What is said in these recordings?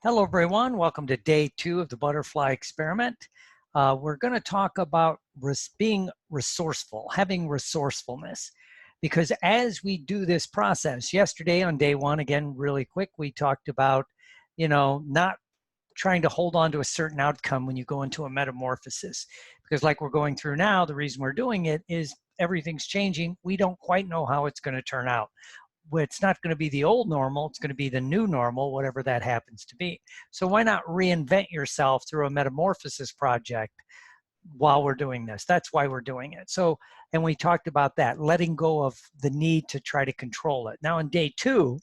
Hello, everyone. Welcome to day 2 of the butterfly experiment. We're going to talk about being resourceful, having resourcefulness. Because as we do this process, yesterday on day 1, again, really quick, we talked about, not trying to hold on to a certain outcome when you go into a metamorphosis. Because like we're going through now, the reason we're doing it is everything's changing. We don't quite know how it's going to turn out. It's not going to be the old normal, it's going to be the new normal, whatever that happens to be. So why not reinvent yourself through a metamorphosis project while we're doing this? That's why we're doing it. So, and we talked about that, letting go of the need to try to control it. Now in day 2,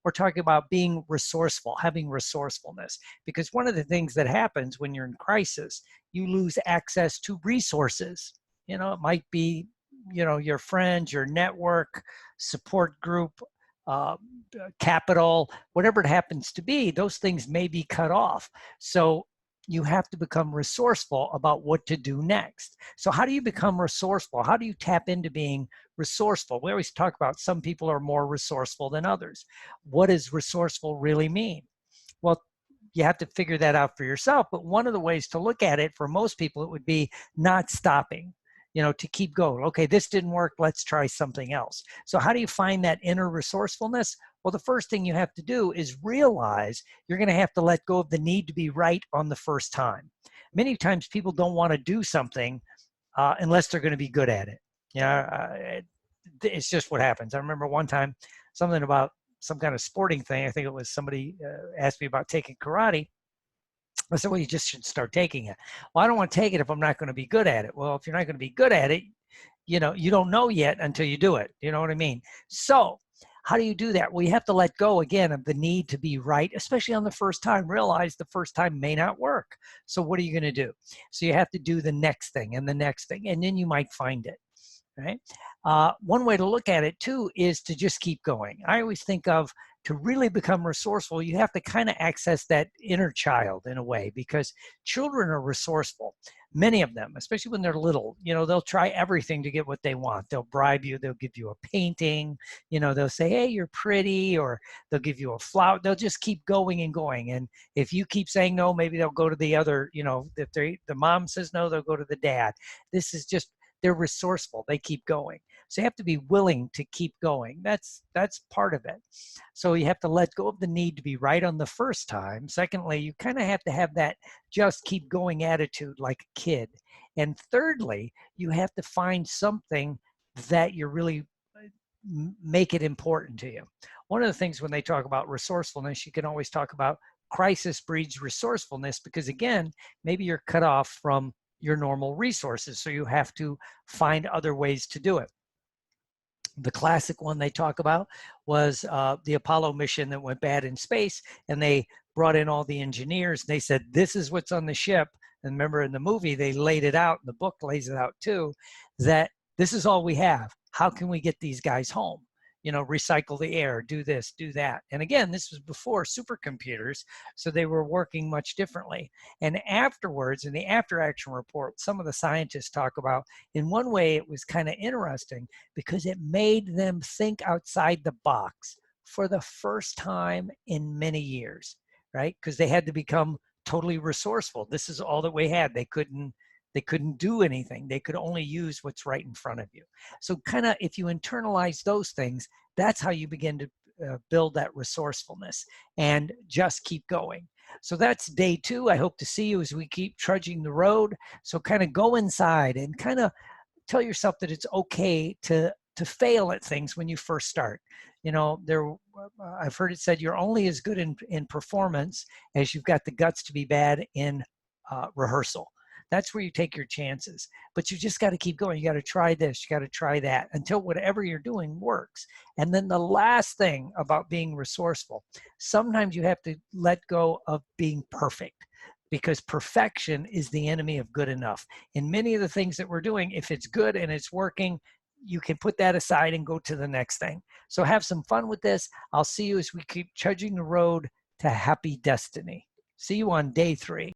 we're talking about being resourceful, having resourcefulness, because one of the things that happens when you're in crisis, you lose access to resources. It might be, your friends, your network, support group, capital, whatever it happens to be, those things may be cut off. So you have to become resourceful about what to do next. So how do you become resourceful? How do you tap into being resourceful? We always talk about some people are more resourceful than others. What does resourceful really mean? Well, you have to figure that out for yourself. But one of the ways to look at it for most people, it would be not stopping. To keep going. Okay, this didn't work, let's try something else. So how do you find that inner resourcefulness? Well, the first thing you have to do is realize you're going to have to let go of the need to be right on the first time. Many times people don't want to do something unless they're going to be good at it. It's just what happens. I remember one time something about some kind of sporting thing. I think it was somebody asked me about taking karate. I said, well, you just should start taking it. Well, I don't want to take it if I'm not going to be good at it. Well, if you're not going to be good at it, you don't know yet until you do it. You know what I mean? So how do you do that? Well, you have to let go again of the need to be right, especially on the first time. Realize the first time may not work. So what are you going to do? So you have to do the next thing and the next thing, and then you might find it. Right? One way to look at it too is to just keep going. I always think of, to really become resourceful, you have to kind of access that inner child in a way, because children are resourceful. Many of them, especially when they're little, they'll try everything to get what they want. They'll bribe you, they'll give you a painting, they'll say, hey, you're pretty, or they'll give you a flower. They'll just keep going and going. And if you keep saying no, maybe they'll go to the other, if the mom says no, they'll go to the dad. This is just, they're resourceful. They keep going. So you have to be willing to keep going. That's part of it. So you have to let go of the need to be right on the first time. Secondly, you kind of have to have that just keep going attitude like a kid. And thirdly, you have to find something that you're really make it important to you. One of the things when they talk about resourcefulness, you can always talk about crisis breeds resourcefulness, because again, maybe you're cut off from your normal resources. So you have to find other ways to do it. The classic one they talk about was the Apollo mission that went bad in space, and they brought in all the engineers. And they said, this is what's on the ship. And remember in the movie, they laid it out, and the book lays it out too, that this is all we have. How can we get these guys home? Recycle the air, do this, do that. And again, this was before supercomputers, so they were working much differently. And afterwards, in the after action report, some of the scientists talk about, in one way, it was kind of interesting because it made them think outside the box for the first time in many years, right? Because they had to become totally resourceful. This is all that we had. They couldn't do anything. They could only use what's right in front of you. So kind of, if you internalize those things, that's how you begin to build that resourcefulness and just keep going. So that's day 2. I hope to see you as we keep trudging the road. So kind of go inside and kind of tell yourself that it's okay to fail at things when you first start. I've heard it said you're only as good in performance as you've got the guts to be bad in rehearsal. That's where you take your chances. But you just got to keep going. You got to try this, you got to try that until whatever you're doing works. And then the last thing about being resourceful, sometimes you have to let go of being perfect, because perfection is the enemy of good enough. In many of the things that we're doing, if it's good and it's working, you can put that aside and go to the next thing. So have some fun with this. I'll see you as we keep trudging the road to happy destiny. See you on day 3.